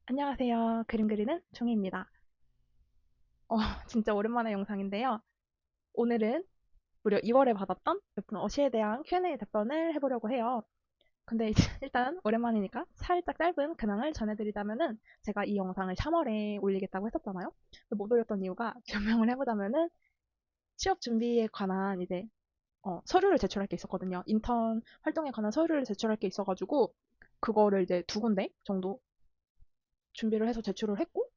안녕하세요. 그림 그리는 종이입니다. 어, 진짜 오랜만의 영상인데요. 오늘은 무려 2월에 받았던 몇분 어시에 대한 Q&A 답변을 해보려고 해요. 근데 이제 일단 오랜만이니까 살짝 짧은 근황을 전해드리자면은 제가 이 영상을 3월에 올리겠다고 했었잖아요. 못 올렸던 이유가 변명을 해보자면은 취업 준비에 관한 이제 서류를 제출할 게 있었거든요. 인턴 활동에 관한 서류를 제출할 게 있어가지고 그거를 이제 두 군데 정도 준비를 해서 제출을 했고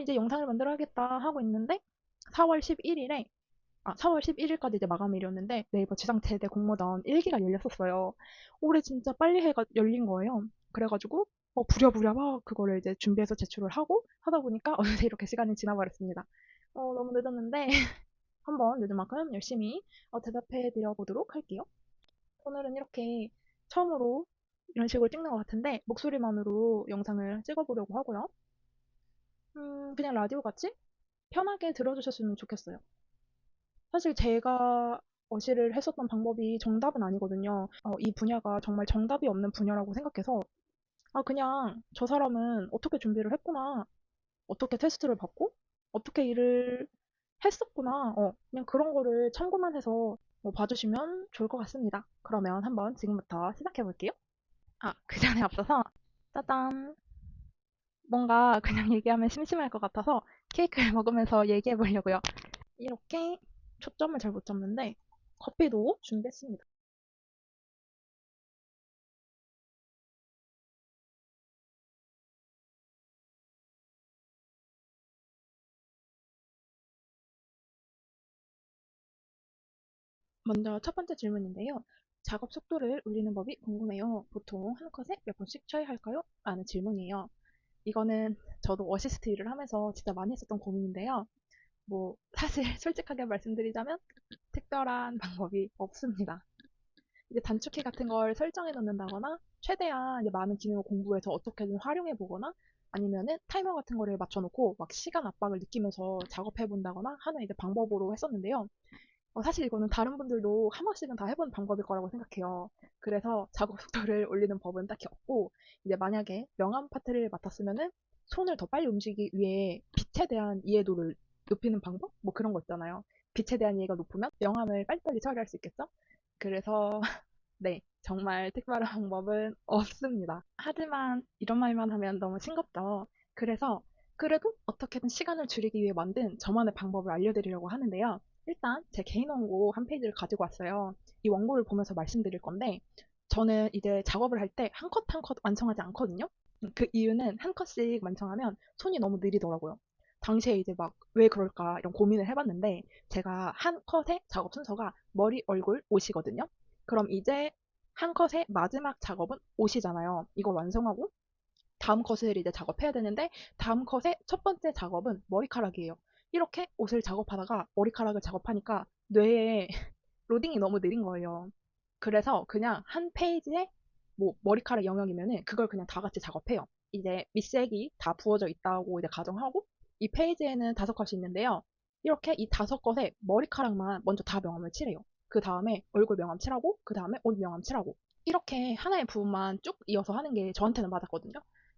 이제 영상을 만들어야겠다 하고 있는데 4월 11일에 4월 11일까지 이제 마감일이었는데 네이버 지상체대 공모전 1기가 열렸었어요. 올해 진짜 빨리 해가 열린 거예요. 그래가지고 부랴부랴 막 그거를 이제 준비해서 제출을 하고 하다 보니까 어느새 이렇게 시간이 지나버렸습니다. 너무 늦었는데 한번 늦은 만큼 열심히 대답해 드려 보도록 할게요. 오늘은 이렇게 처음으로 이런 식으로 찍는 것 같은데 목소리만으로 영상을 찍어보려고 하고요. 그냥 라디오 같이 편하게 들어주셨으면 좋겠어요. 사실 제가 어시를 했었던 방법이 정답은 아니거든요. 이 분야가 정말 정답이 없는 분야라고 생각해서 그냥 저 사람은 어떻게 준비를 했구나, 어떻게 테스트를 받고, 어떻게 일을 했었구나, 그냥 그런 거를 참고만 해서 봐주시면 좋을 것 같습니다. 그러면 한번 지금부터 시작해 볼게요. 그 전에 앞서서 짜잔! 뭔가 그냥 얘기하면 심심할 것 같아서 케이크를 먹으면서 얘기해 보려고요. 이렇게 초점을 잘 못 잡는데 커피도 준비했습니다. 먼저 첫 번째 질문인데요. 작업 속도를 올리는 법이 궁금해요. 보통 한 컷에 몇 번씩 쳐야 할까요? 라는 질문이에요. 이거는 저도 어시스트 일을 하면서 진짜 많이 했었던 고민인데요. 사실 솔직하게 말씀드리자면 특별한 방법이 없습니다. 이제 단축키 같은 걸 설정해 놓는다거나 최대한 이제 많은 기능을 공부해서 어떻게든 활용해 보거나 아니면은 타이머 같은 거를 맞춰놓고 막 시간 압박을 느끼면서 작업해 본다거나 하는 이제 방법으로 했었는데요. 사실 이거는 다른 분들도 한 번씩은 다 해본 방법일 거라고 생각해요. 그래서 작업 속도를 올리는 법은 딱히 없고, 이제 만약에 명암 파트를 맡았으면은 손을 더 빨리 움직이기 위해 빛에 대한 이해도를 높이는 방법? 뭐 그런 거 있잖아요. 빛에 대한 이해가 높으면 명암을 빨리빨리 처리할 수 있겠죠? 그래서, 네, 정말 특별한 방법은 없습니다. 하지만 이런 말만 하면 너무 싱겁죠. 그래서 그래도 어떻게든 시간을 줄이기 위해 만든 저만의 방법을 알려드리려고 하는데요. 일단 제 개인 원고 한 페이지를 가지고 왔어요. 이 원고를 보면서 말씀드릴 건데 저는 이제 작업을 할 때 한 컷 한 컷 완성하지 않거든요. 그 이유는 한 컷씩 완성하면 손이 너무 느리더라고요. 당시에 이제 막 왜 그럴까 이런 고민을 해봤는데 제가 한 컷의 작업 순서가 머리, 얼굴, 옷이거든요. 그럼 이제 한 컷의 마지막 작업은 옷이잖아요. 이걸 완성하고 다음 컷을 이제 작업해야 되는데 다음 컷의 첫 번째 작업은 머리카락이에요. 이렇게 옷을 작업하다가 머리카락을 작업하니까 뇌에 로딩이 너무 느린 거예요. 그래서 그냥 한 페이지에 머리카락 영역이면은 그걸 그냥 다 같이 작업해요. 이제 밑색이 다 부어져 있다고 이제 가정하고 이 페이지에는 5컷이 있는데요. 이렇게 이 5컷에 머리카락만 먼저 다 명암을 칠해요. 그 다음에 얼굴 명암 칠하고 그 다음에 옷 명암 칠하고 이렇게 하나의 부분만 쭉 이어서 하는 게 저한테는 맞았거든요.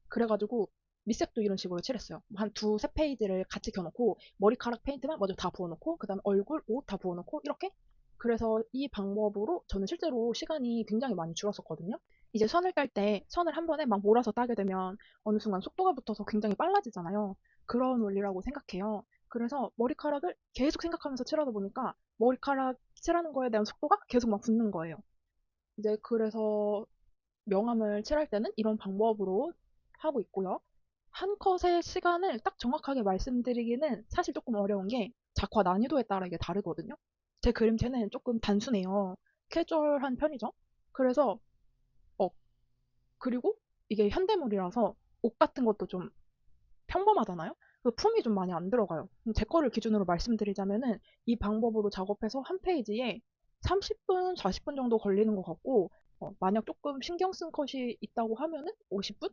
그래가지고 밑색도 이런 식으로 칠했어요. 한 두세 페이지를 같이 켜놓고 머리카락 페인트만 먼저 다 부어놓고 그 다음에 얼굴, 옷 다 부어놓고 이렇게 그래서 이 방법으로 저는 실제로 시간이 굉장히 많이 줄었었거든요. 이제 선을 딸 때 선을 한 번에 막 몰아서 따게 되면 어느 순간 속도가 붙어서 굉장히 빨라지잖아요. 그런 원리라고 생각해요. 그래서 머리카락을 계속 생각하면서 칠하다 보니까 머리카락 칠하는 거에 대한 속도가 계속 막 붙는 거예요. 이제 그래서 명암을 칠할 때는 이런 방법으로 하고 있고요. 한 컷의 시간을 딱 정확하게 말씀드리기는 사실 조금 어려운 게 작화 난이도에 따라 이게 다르거든요. 제 그림체는 조금 단순해요. 캐주얼한 편이죠. 그래서 어 그리고 이게 현대물이라서 옷 같은 것도 좀 평범하잖아요. 그 품이 좀 많이 안 들어가요. 제 거를 기준으로 말씀드리자면은 이 방법으로 작업해서 한 페이지에 30분, 40분 정도 걸리는 것 같고 만약 조금 신경 쓴 컷이 있다고 하면은 50분?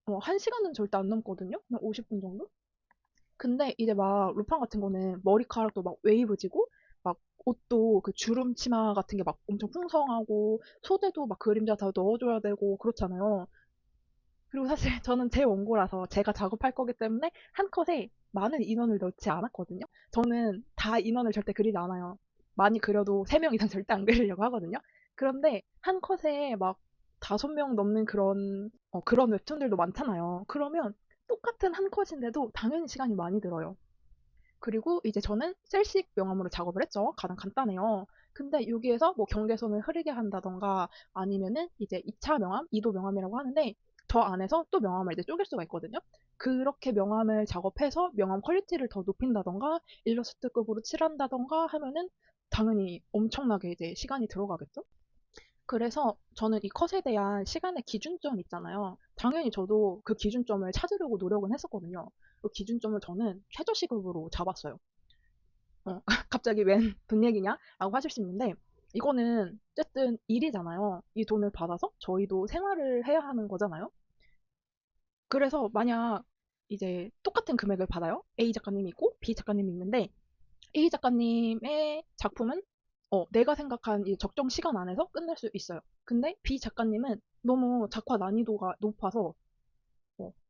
1시간은 절대 안 넘거든요. 그냥 50분 정도? 근데 이제 막 루팡 같은 거는 머리카락도 막 웨이브지고 막 옷도 그 주름 치마 같은 게 막 엄청 풍성하고 소재도 막 그림자 다 넣어줘야 되고 그렇잖아요. 그리고 사실 저는 제 원고라서 제가 작업할 거기 때문에 한 컷에 많은 인원을 넣지 않았거든요. 저는 다 인원을 절대 그리지 않아요. 많이 그려도 3명 이상 절대 안 그리려고 하거든요. 그런데 한 컷에 막 5명 넘는 그런 웹툰들도 많잖아요. 그러면 똑같은 한 컷인데도 당연히 시간이 많이 들어요. 그리고 이제 저는 셀식 명암으로 작업을 했죠. 가장 간단해요. 근데 여기에서 뭐 경계선을 흐리게 한다던가 아니면은 이제 2차 명암, 2도 명암이라고 하는데 저 안에서 또 명암을 이제 쪼갤 수가 있거든요. 그렇게 명암을 작업해서 명암 퀄리티를 더 높인다던가 일러스트급으로 칠한다던가 하면은 당연히 엄청나게 이제 시간이 들어가겠죠. 그래서 저는 이 컷에 대한 시간의 기준점 있잖아요. 당연히 저도 그 기준점을 찾으려고 노력은 했었거든요. 그 기준점을 저는 최저시급으로 잡았어요. 갑자기 웬 돈 얘기냐? 라고 하실 수 있는데, 이거는 어쨌든 일이잖아요. 이 돈을 받아서 저희도 생활을 해야 하는 거잖아요. 그래서 만약 이제 똑같은 금액을 받아요. A 작가님이 있고 B 작가님이 있는데, A 작가님의 작품은 내가 생각한 이 적정 시간 안에서 끝낼 수 있어요. 근데 B 작가님은 너무 작화 난이도가 높아서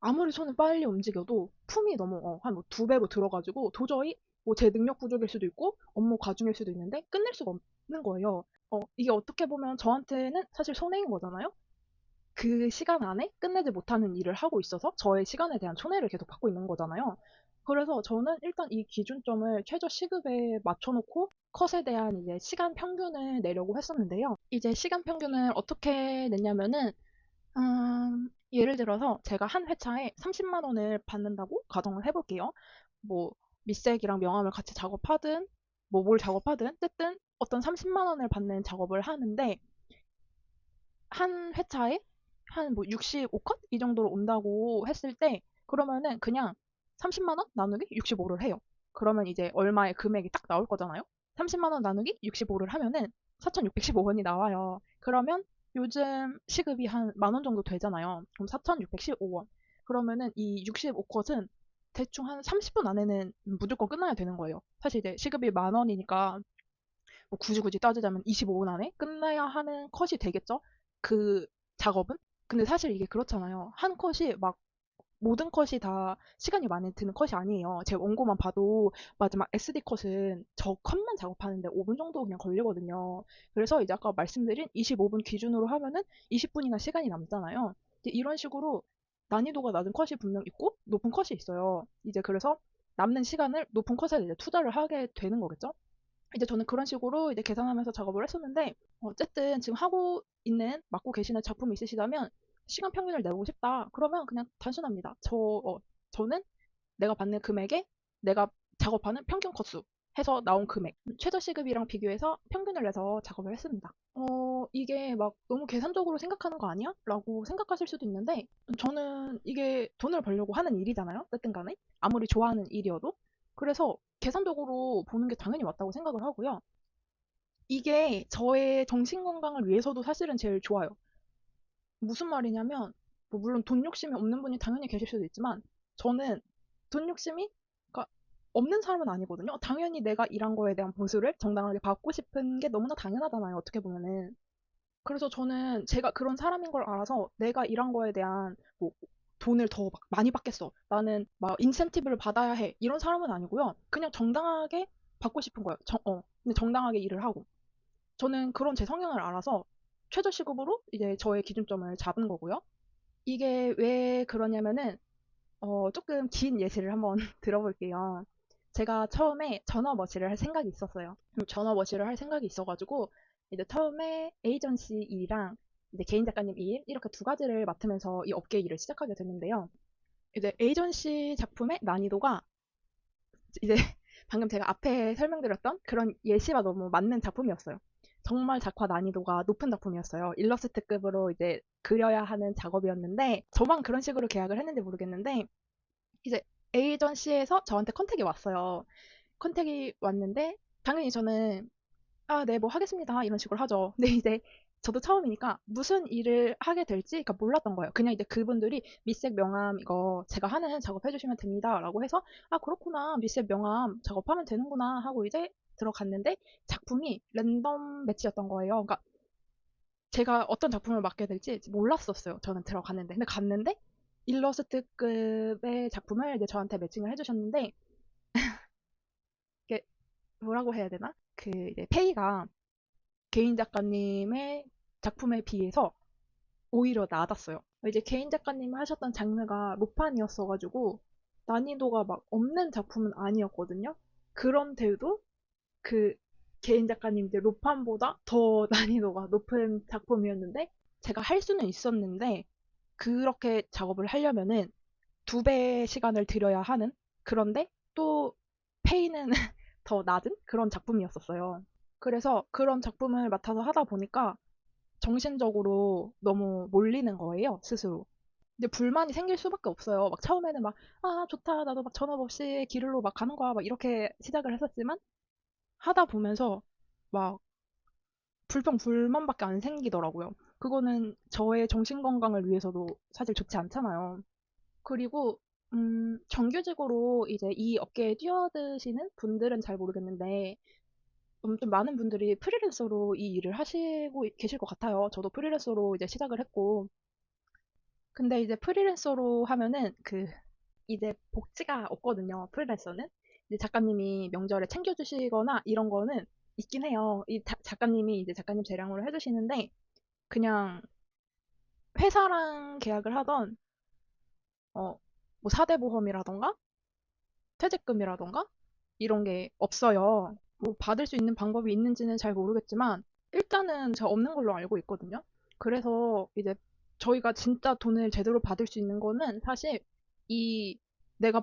아무리 손을 빨리 움직여도 품이 너무 한 뭐 2배로 들어가지고 도저히 뭐 제 능력 부족일 수도 있고 업무 과중일 수도 있는데 끝낼 수가 없는 거예요. 이게 어떻게 보면 저한테는 사실 손해인 거잖아요. 그 시간 안에 끝내지 못하는 일을 하고 있어서 저의 시간에 대한 손해를 계속 받고 있는 거잖아요. 그래서 저는 일단 이 기준점을 최저 시급에 맞춰놓고 컷에 대한 이제 시간 평균을 내려고 했었는데요. 이제 시간 평균을 어떻게 냈냐면은 예를 들어서 제가 한 회차에 30만 원을 받는다고 가정을 해볼게요. 뭐 밑색이랑 명암을 같이 작업하든 뭐 뭘 작업하든 어쨌든 어떤 30만 원을 받는 작업을 하는데 한 회차에 한 뭐 65컷 이 정도로 온다고 했을 때 그러면은 그냥 30만 원 나누기 65를 해요. 그러면 이제 얼마의 금액이 딱 나올 거잖아요. 30만 원 나누기 65를 하면은 4,615원이 나와요. 그러면 요즘 시급이 한 만 원 정도 되잖아요. 그럼 4,615원. 그러면은 이 65컷은 대충 한 30분 안에는 무조건 끝나야 되는 거예요. 사실 이제 시급이 만 원이니까 뭐 굳이 따지자면 25분 안에 끝나야 하는 컷이 되겠죠? 그 작업은? 근데 사실 이게 그렇잖아요. 한 컷이 막 모든 컷이 다 시간이 많이 드는 컷이 아니에요. 제 원고만 봐도 마지막 SD 컷은 저 컷만 작업하는데 5분 정도 그냥 걸리거든요. 그래서 이제 아까 말씀드린 25분 기준으로 하면은 20분이나 시간이 남잖아요. 이제 이런 식으로 난이도가 낮은 컷이 분명 있고 높은 컷이 있어요. 이제 그래서 남는 시간을 높은 컷에 이제 투자를 하게 되는 거겠죠? 이제 저는 그런 식으로 이제 계산하면서 작업을 했었는데 어쨌든 지금 하고 있는 맡고 계시는 작품이 있으시다면 시간 평균을 내보고 싶다. 그러면 그냥 단순합니다. 저는 내가 받는 금액에 내가 작업하는 평균 컷수 해서 나온 금액 최저 시급이랑 비교해서 평균을 내서 작업을 했습니다. 이게 막 너무 계산적으로 생각하는 거 아니야? 라고 생각하실 수도 있는데 저는 이게 돈을 벌려고 하는 일이잖아요. 어쨌든 간에 아무리 좋아하는 일이어도 그래서 계산적으로 보는 게 당연히 맞다고 생각을 하고요. 이게 저의 정신 건강을 위해서도 사실은 제일 좋아요. 무슨 말이냐면, 뭐 물론 돈 욕심이 없는 분이 당연히 계실 수도 있지만, 저는 돈 욕심이 그러니까 없는 사람은 아니거든요. 당연히 내가 일한 거에 대한 보수를 정당하게 받고 싶은 게 너무나 당연하잖아요. 어떻게 보면은. 그래서 저는 제가 그런 사람인 걸 알아서 내가 일한 거에 대한 뭐 돈을 더 막 많이 받겠어. 나는 막 인센티브를 받아야 해. 이런 사람은 아니고요. 그냥 정당하게 받고 싶은 거예요. 근데 정당하게 일을 하고. 저는 그런 제 성향을 알아서 최저 시급으로 이제 저의 기준점을 잡은 거고요. 이게 왜 그러냐면은 조금 긴 예시를 한번 들어볼게요. 제가 처음에 전업머시를 할 생각이 있었어요. 전업머시를 할 생각이 있어가지고 이제 처음에 에이전시 일이랑 이제 개인 작가님 일 이렇게 두 가지를 맡으면서 이 업계 일을 시작하게 됐는데요. 이제 에이전시 작품의 난이도가 이제 방금 제가 앞에 설명드렸던 그런 예시와 너무 맞는 작품이었어요. 정말 작화 난이도가 높은 작품이었어요. 일러스트급으로 이제 그려야 하는 작업이었는데 저만 그런 식으로 계약을 했는지 모르겠는데 이제 에이전시에서 저한테 컨택이 왔어요. 컨택이 왔는데 당연히 저는 아, 네, 뭐 하겠습니다. 이런 식으로 하죠. 근데 이제 저도 처음이니까 무슨 일을 하게 될지 그러니까 몰랐던 거예요. 그냥 이제 그분들이 밑색 명암 이거 제가 하는 작업 해주시면 됩니다. 라고 해서 아, 그렇구나. 밑색 명암 작업하면 되는구나 하고 이제 들어갔는데 작품이 랜덤 매치였던 거예요. 그러니까 제가 어떤 작품을 맡게 될지 몰랐었어요. 저는 들어갔는데. 근데 갔는데 일러스트급의 작품을 이제 저한테 매칭을 해주셨는데, 이게 뭐라고 해야 되나? 그 이제 페이가 개인 작가님의 작품에 비해서 오히려 낮았어요. 이제 개인 작가님이 하셨던 장르가 로판이었어가지고 난이도가 막 없는 작품은 아니었거든요. 그런데도 그 개인 작가님들 로판보다 더 난이도가 높은 작품이었는데 제가 할 수는 있었는데 그렇게 작업을 하려면은 두 배 시간을 들여야 하는 그런데 또 페이는 더 낮은 그런 작품이었었어요. 그래서 그런 작품을 맡아서 하다 보니까 정신적으로 너무 몰리는 거예요, 스스로. 근데 불만이 생길 수밖에 없어요. 막 처음에는 막, 아, 좋다. 나도 막 전업 없이 길로 막 가는 거야. 막 이렇게 시작을 했었지만 하다 보면서 막 불평불만밖에 안 생기더라고요. 그거는 저의 정신 건강을 위해서도 사실 좋지 않잖아요. 그리고 정규직으로 이제 이 업계에 뛰어드시는 분들은 잘 모르겠는데 좀 많은 분들이 프리랜서로 이 일을 하시고 계실 것 같아요. 저도 프리랜서로 이제 시작을 했고 근데 이제 프리랜서로 하면은 이제 복지가 없거든요. 프리랜서는. 이제 작가님이 명절에 챙겨주시거나 이런 거는 있긴 해요. 이 작가님이 이제 작가님 재량으로 해주시는데 그냥 회사랑 계약을 하던 뭐 사대보험이라던가 퇴직금이라던가 이런 게 없어요. 뭐 받을 수 있는 방법이 있는지는 잘 모르겠지만 일단은 제가 없는 걸로 알고 있거든요. 그래서 이제 저희가 진짜 돈을 제대로 받을 수 있는 거는 사실 이 내가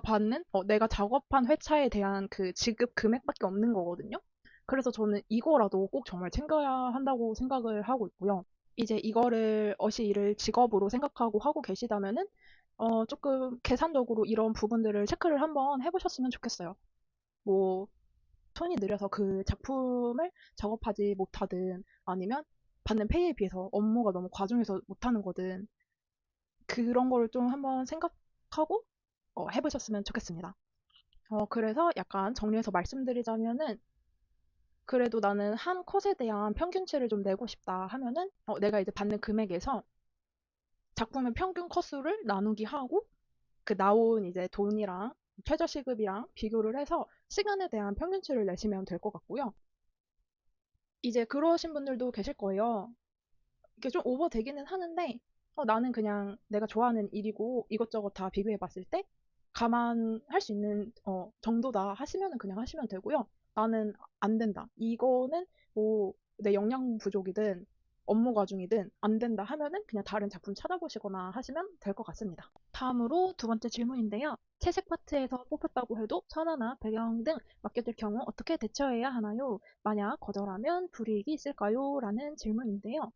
작업한 회차에 대한 그 지급 금액밖에 없는 거거든요. 그래서 저는 이거라도 꼭 정말 챙겨야 한다고 생각을 하고 있고요. 이제 이거를 어시 일을 직업으로 생각하고 하고 계시다면은 조금 계산적으로 이런 부분들을 체크를 한번 해보셨으면 좋겠어요. 뭐 손이 느려서 그 작품을 작업하지 못하든 아니면 받는 페이에 비해서 업무가 너무 과중해서 못하는 거든 그런 거를 좀 한번 생각하고 해보셨으면 좋겠습니다. 그래서 약간 정리해서 말씀드리자면은 그래도 나는 한 컷에 대한 평균치를 좀 내고 싶다 하면은 내가 이제 받는 금액에서 작품의 평균 컷수를 나누기 하고 그 나온 이제 돈이랑 최저시급이랑 비교를 해서 시간에 대한 평균치를 내시면 될 것 같고요. 이제 그러신 분들도 계실 거예요. 이게 좀 오버되기는 하는데 나는 그냥 내가 좋아하는 일이고 이것저것 다 비교해 봤을 때 감안할 수 있는 정도다 하시면은 그냥 하시면 되고요. 나는 안 된다. 이거는 뭐 내 역량 부족이든 업무 과중이든 안 된다 하면은 그냥 다른 작품 찾아보시거나 하시면 될 것 같습니다. 다음으로 두 번째 질문인데요. 채색 파트에서 뽑혔다고 해도 선화나 배경 등 맡겨질 경우 어떻게 대처해야 하나요? 만약 거절하면 불이익이 있을까요? 라는 질문인데요.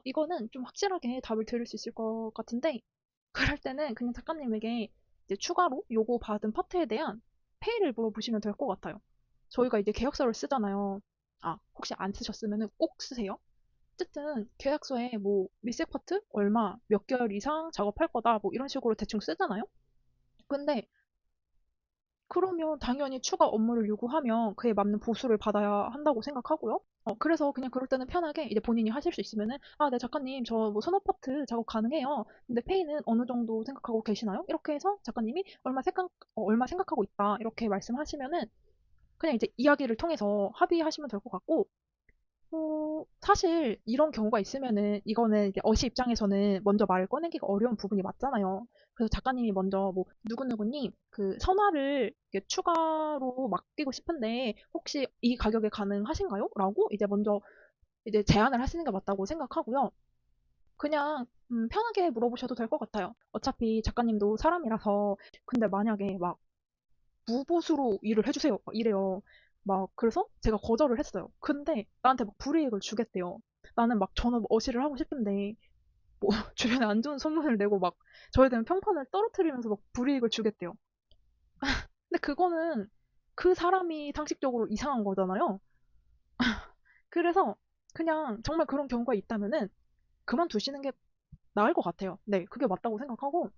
이거는 좀 확실하게 답을 드릴 수 있을 것 같은데, 그럴 때는 그냥 작가님에게 이제 추가로 요구 받은 파트에 대한 페이를 물어보시면 될 것 같아요. 저희가 이제 계약서를 쓰잖아요. 아, 혹시 안 쓰셨으면 꼭 쓰세요. 어쨌든 계약서에 뭐 밀색 파트 얼마 몇 개월 이상 작업할 거다 뭐 이런 식으로 대충 쓰잖아요. 근데 그러면 당연히 추가 업무를 요구하면 그에 맞는 보수를 받아야 한다고 생각하고요. 그래서 그냥 그럴 때는 편하게 이제 본인이 하실 수 있으면은 아, 네 작가님 저 뭐 선호 파트 작업 가능해요. 근데 페이는 어느 정도 생각하고 계시나요? 이렇게 해서 작가님이 얼마 생각하고 있다 이렇게 말씀하시면은 그냥 이제 이야기를 통해서 합의하시면 될 것 같고 사실 이런 경우가 있으면은 이거는 이제 어시 입장에서는 먼저 말을 꺼내기가 어려운 부분이 맞잖아요. 그래서 작가님이 먼저 뭐 누구누구님 그 선화를 이렇게 추가로 맡기고 싶은데 혹시 이 가격에 가능하신가요? 라고 이제 먼저 이제 제안을 하시는 게 맞다고 생각하고요. 그냥 편하게 물어보셔도 될 것 같아요. 어차피 작가님도 사람이라서 근데 만약에 막 무보수로 일을 해주세요. 막 이래요. 막 그래서 제가 거절을 했어요. 근데 나한테 막 불이익을 주겠대요. 나는 막 전업 어시를 하고 싶은데 뭐 주변에 안 좋은 소문을 내고 막 저에 대한 평판을 떨어뜨리면서 막 불이익을 주겠대요. 근데 그거는 그 사람이 상식적으로 이상한 거잖아요. 그래서 그냥 정말 그런 경우가 있다면은 그만두시는 게 나을 것 같아요. 네, 그게 맞다고 생각하고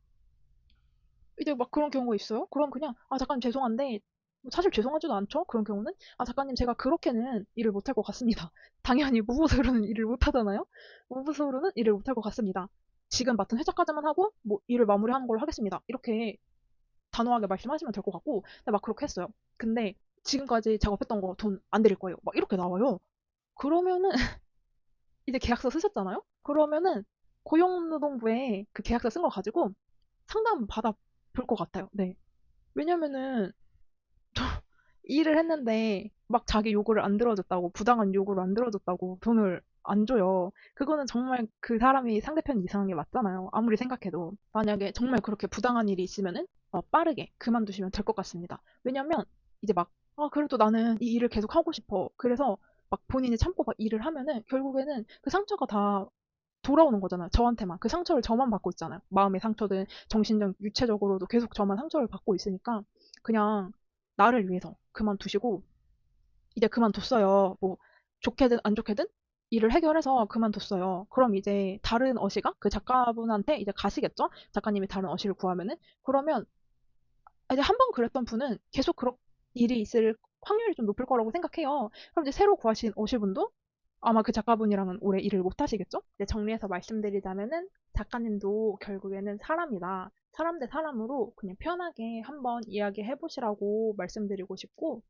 이제 막 그런 경우가 있어요? 그럼 그냥, 아, 작가님 죄송한데, 뭐 사실 죄송하지도 않죠? 그런 경우는? 아, 작가님 제가 그렇게는 일을 못할 것 같습니다. 당연히 무보수로는 일을 못하잖아요? 무보수로는 일을 못할 것 같습니다. 지금 맡은 회차까지만 하고 뭐 일을 마무리하는 걸로 하겠습니다. 이렇게 단호하게 말씀하시면 될 것 같고, 근데 막 그렇게 했어요. 근데 지금까지 작업했던 거 돈 안 드릴 거예요. 막 이렇게 나와요. 그러면은 이제 계약서 쓰셨잖아요? 그러면은 고용노동부에 그 계약서 쓴 거 가지고 상담 받아 볼 것 같아요. 네. 왜냐면은 일을 했는데 막 자기 요구를 안 들어줬다고, 부당한 요구를 안 들어줬다고 돈을 안 줘요. 그거는 정말 그 사람이 상대편 이상한 게 맞잖아요. 아무리 생각해도. 만약에 정말 그렇게 부당한 일이 있으면은 빠르게 그만두시면 될 것 같습니다. 왜냐면 이제 막, 그래도 나는 이 일을 계속 하고 싶어. 그래서 막 본인이 참고 막 일을 하면은 결국에는 그 상처가 다 돌아오는 거잖아요. 저한테만. 그 상처를 저만 받고 있잖아요. 마음의 상처든 정신적, 육체적으로도 계속 저만 상처를 받고 있으니까 그냥 나를 위해서 그만두시고 이제 그만뒀어요. 뭐 좋게든 안 좋게든 일을 해결해서 그만뒀어요. 그럼 이제 다른 어시가 그 작가분한테 이제 가시겠죠? 작가님이 다른 어시를 구하면은 그러면 이제 한 번 그랬던 분은 계속 그런 일이 있을 확률이 좀 높을 거라고 생각해요. 그럼 이제 새로 구하신 오실 분도 아마 그 작가분이랑은 오래 일을 못 하시겠죠? 이제 정리해서 말씀드리자면은 작가님도 결국에는 사람이다. 사람 대 사람으로 그냥 편하게 한번 이야기해 보시라고 말씀드리고 싶고,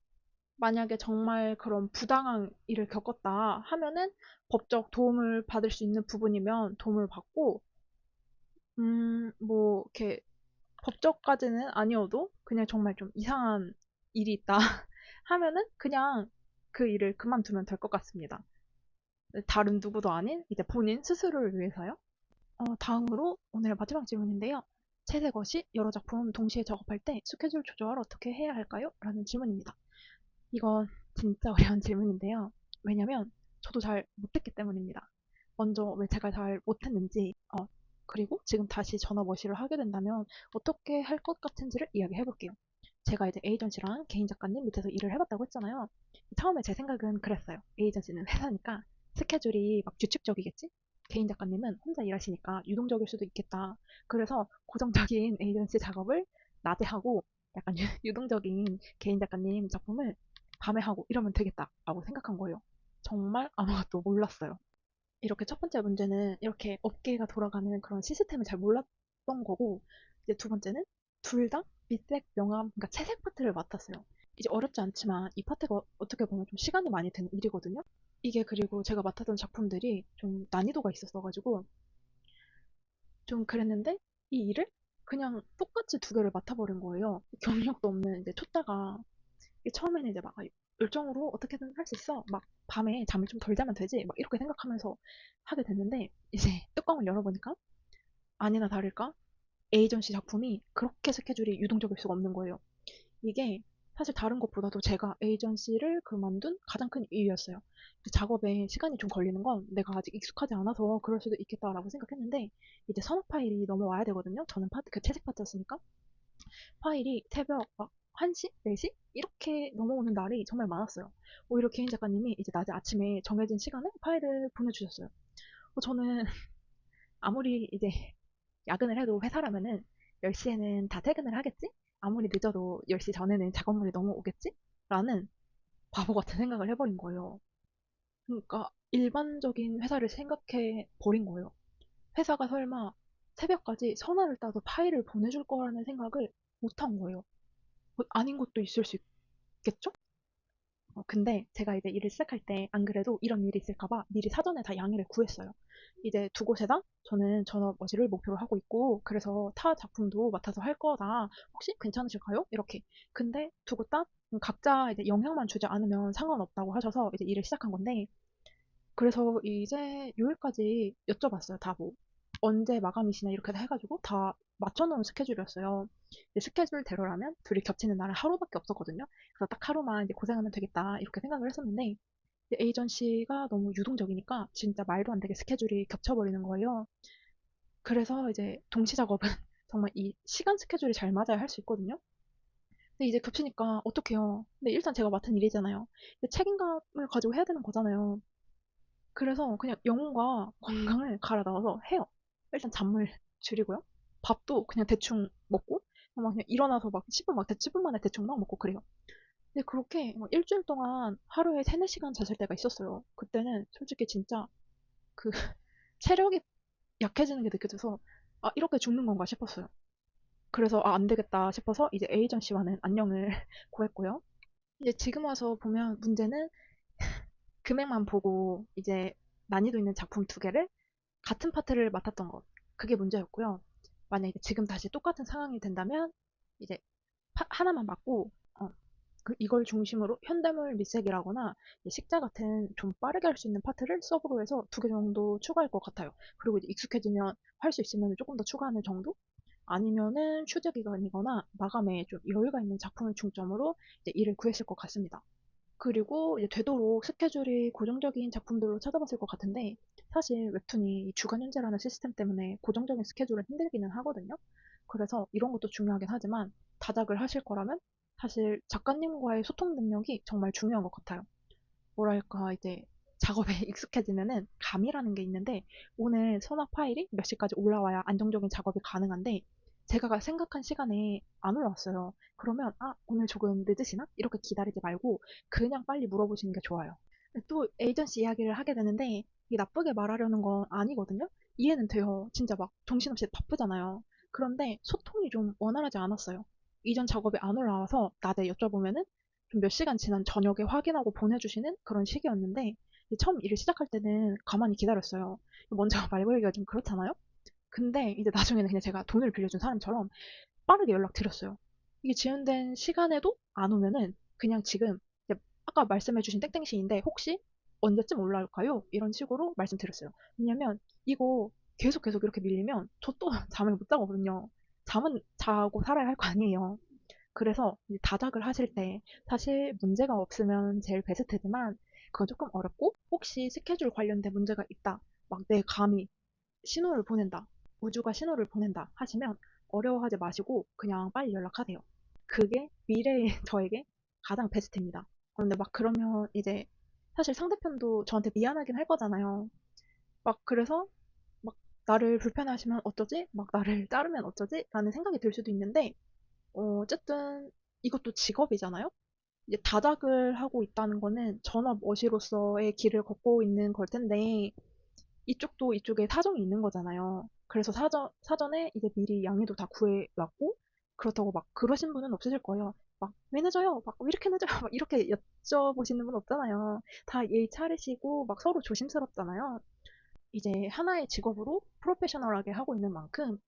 만약에 정말 그런 부당한 일을 겪었다 하면은 법적 도움을 받을 수 있는 부분이면 도움을 받고, 뭐, 이렇게 법적까지는 아니어도 그냥 정말 좀 이상한 일이 있다 하면은 그냥 그 일을 그만두면 될 것 같습니다. 다른 누구도 아닌 이제 본인 스스로를 위해서요. 다음으로 오늘 마지막 질문인데요. 채색어시 여러 작품 동시에 작업할 때 스케줄 조절 어떻게 해야 할까요? 라는 질문입니다. 이건 진짜 어려운 질문인데요. 왜냐면 저도 잘 못했기 때문입니다. 먼저 왜 제가 잘 못했는지, 그리고 지금 다시 전업머시를 하게 된다면 어떻게 할 것 같은지를 이야기해 볼게요. 제가 이제 에이전시랑 개인 작가님 밑에서 일을 해봤다고 했잖아요. 처음에 제 생각은 그랬어요. 에이전시는 회사니까 스케줄이 막 규칙적이겠지? 개인 작가님은 혼자 일하시니까 유동적일 수도 있겠다. 그래서 고정적인 에이전시 작업을 낮에 하고 약간 유동적인 개인 작가님 작품을 밤에 하고 이러면 되겠다라고 생각한 거예요. 정말 아무것도 몰랐어요. 이렇게 첫 번째 문제는 이렇게 업계가 돌아가는 그런 시스템을 잘 몰랐던 거고, 이제 두 번째는 둘 다 밑색, 명암, 그러니까 채색 파트를 맡았어요. 이제 어렵지 않지만 이 파트가 어떻게 보면 좀 시간이 많이 드는 일이거든요. 이게 그리고 제가 맡았던 작품들이 좀 난이도가 있었어가지고 좀 그랬는데 이 일을 그냥 똑같이 두 개를 맡아버린 거예요. 경력도 없는 이제 초짜가 처음에는 이제 막 열정으로 어떻게든 할 수 있어. 막 밤에 잠을 좀 덜 자면 되지. 막 이렇게 생각하면서 하게 됐는데 이제 뚜껑을 열어보니까 아니나 다를까 에이전시 작품이 그렇게 스케줄이 유동적일 수가 없는 거예요. 이게 사실 다른 것보다도 제가 에이전시를 그만둔 가장 큰 이유였어요. 작업에 시간이 좀 걸리는 건 내가 아직 익숙하지 않아서 그럴 수도 있겠다라고 생각했는데 이제 선업 파일이 넘어와야 되거든요. 저는 그 채색 파트였으니까. 파일이 새벽 막 1시? 4시? 이렇게 넘어오는 날이 정말 많았어요. 오히려 개인 작가님이 이제 낮에 아침에 정해진 시간에 파일을 보내주셨어요. 저는 아무리 이제 야근을 해도 회사라면은 10시에는 다 퇴근을 하겠지? 아무리 늦어도 10시 전에는 작업물이 넘어오겠지? 라는 바보 같은 생각을 해버린 거예요. 그러니까 일반적인 회사를 생각해 버린 거예요. 회사가 설마 새벽까지 선화를 따서 파일을 보내줄 거라는 생각을 못한 거예요. 아닌 것도 있을 수 있겠죠? 근데 제가 이제 일을 시작할 때 안 그래도 이런 일이 있을까봐 미리 사전에 다 양해를 구했어요. 이제 두 곳에다 저는 전업머시를 목표로 하고 있고, 그래서 타 작품도 맡아서 할 거다. 혹시 괜찮으실까요? 이렇게. 근데 두 곳 다 각자 이제 영향만 주지 않으면 상관없다고 하셔서 이제 일을 시작한 건데, 그래서 이제 요일까지 여쭤봤어요. 다 뭐, 언제 마감이시나 이렇게 다 해가지고 다 맞춰놓은 스케줄이었어요. 이제 스케줄대로라면 둘이 겹치는 날은 하루밖에 없었거든요. 그래서 딱 하루만 이제 고생하면 되겠다 이렇게 생각을 했었는데 이제 에이전시가 너무 유동적이니까 진짜 말도 안 되게 스케줄이 겹쳐버리는 거예요. 그래서 이제 동시 작업은 정말 이 시간 스케줄이 잘 맞아야 할 수 있거든요. 근데 이제 겹치니까 어떡해요. 근데 일단 제가 맡은 일이잖아요. 근데 책임감을 가지고 해야 되는 거잖아요. 그래서 그냥 영혼과 건강을 갈아 넣어서 해요. 일단 잠을 줄이고요. 밥도 그냥 대충 먹고, 막 그냥 일어나서 막 10분, 막 10분 만에 대충 막 먹고 그래요. 근데 그렇게 막 일주일 동안 하루에 3, 4시간 잤을 때가 있었어요. 그때는 솔직히 진짜 그 체력이 약해지는 게 느껴져서 아, 이렇게 죽는 건가 싶었어요. 그래서 아, 안 되겠다 싶어서 이제 에이전시와는 안녕을 구했고요. 이제 지금 와서 보면 문제는 금액만 보고 이제 난이도 있는 작품 두 개를 같은 파트를 맡았던 것. 그게 문제였고요. 만약에 지금 다시 똑같은 상황이 된다면 이제 하나만 맡고 이걸 중심으로 현대물 미색이라거나 식자 같은 좀 빠르게 할 수 있는 파트를 서브로 해서 두 개 정도 추가할 것 같아요. 그리고 이제 익숙해지면 할 수 있으면 조금 더 추가하는 정도? 아니면은 휴재 기간이거나 마감에 좀 여유가 있는 작품을 중점으로 이제 일을 구했을 것 같습니다. 그리고 이제 되도록 스케줄이 고정적인 작품들로 찾아봤을 것 같은데 사실 웹툰이 주간 연재라는 시스템 때문에 고정적인 스케줄은 힘들기는 하거든요. 그래서 이런 것도 중요하긴 하지만 다작을 하실 거라면 사실 작가님과의 소통 능력이 정말 중요한 것 같아요. 뭐랄까 이제 작업에 익숙해지면은 감이라는 게 있는데 오늘 선악 파일이 몇 시까지 올라와야 안정적인 작업이 가능한데 제가 생각한 시간에 안 올라왔어요. 그러면 아 오늘 조금 늦으시나? 이렇게 기다리지 말고 그냥 빨리 물어보시는 게 좋아요. 또 에이전시 이야기를 하게 되는데 이게 나쁘게 말하려는 건 아니거든요. 이해는 돼요. 진짜 막 정신없이 바쁘잖아요. 그런데 소통이 좀 원활하지 않았어요. 이전 작업이 안 올라와서 낮에 여쭤보면은 좀 몇 시간 지난 저녁에 확인하고 보내주시는 그런 시기였는데 처음 일을 시작할 때는 가만히 기다렸어요. 먼저 말 걸기가 좀 그렇잖아요. 근데 이제 나중에는 그냥 제가 돈을 빌려준 사람처럼 빠르게 연락드렸어요. 이게 지연된 시간에도 안 오면은 그냥 지금 이제 아까 말씀해주신 땡땡시인데 혹시 언제쯤 올라올까요? 이런 식으로 말씀드렸어요. 왜냐면 이거 계속 이렇게 밀리면 저 또 잠을 못 자거든요. 잠은 자고 살아야 할 거 아니에요. 그래서 다작을 하실 때 사실 문제가 없으면 제일 베스트지만 그건 조금 어렵고 혹시 스케줄 관련된 문제가 있다. 막 내 감이 신호를 보낸다. 우주가 신호를 보낸다 하시면 어려워하지 마시고 그냥 빨리 연락하세요. 그게 미래의 저에게 가장 베스트입니다. 그런데 막 그러면 이제 사실 상대편도 저한테 미안하긴 할 거잖아요. 막 그래서 막 나를 불편해하시면 어쩌지? 막 나를 자르면 어쩌지? 라는 생각이 들 수도 있는데 어쨌든 이것도 직업이잖아요. 이제 다작을 하고 있다는 거는 전업어시로서의 길을 걷고 있는 걸 텐데 이쪽도 이쪽에 사정이 있는 거잖아요. 그래서 사전에 이제 미리 양해도 다 구해왔고 그렇다고 막 그러신 분은 없으실 거예요. 막 왜 늦어요? 막 왜 이렇게 늦어요? 막 이렇게 여쭤보시는 분 없잖아요. 다 예의 차리시고 막 서로 조심스럽잖아요. 이제 하나의 직업으로 프로페셔널하게 하고 있는 만큼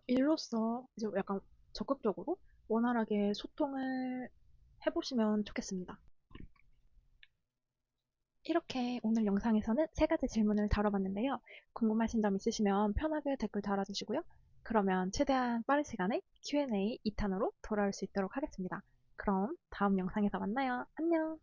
일로서 이제 약간 적극적으로 원활하게 소통을 해보시면 좋겠습니다. 이렇게 오늘 영상에서는 세 가지 질문을 다뤄봤는데요. 궁금하신 점 있으시면 편하게 댓글 달아주시고요. 그러면 최대한 빠른 시간에 Q&A 2탄으로 돌아올 수 있도록 하겠습니다. 그럼 다음 영상에서 만나요. 안녕!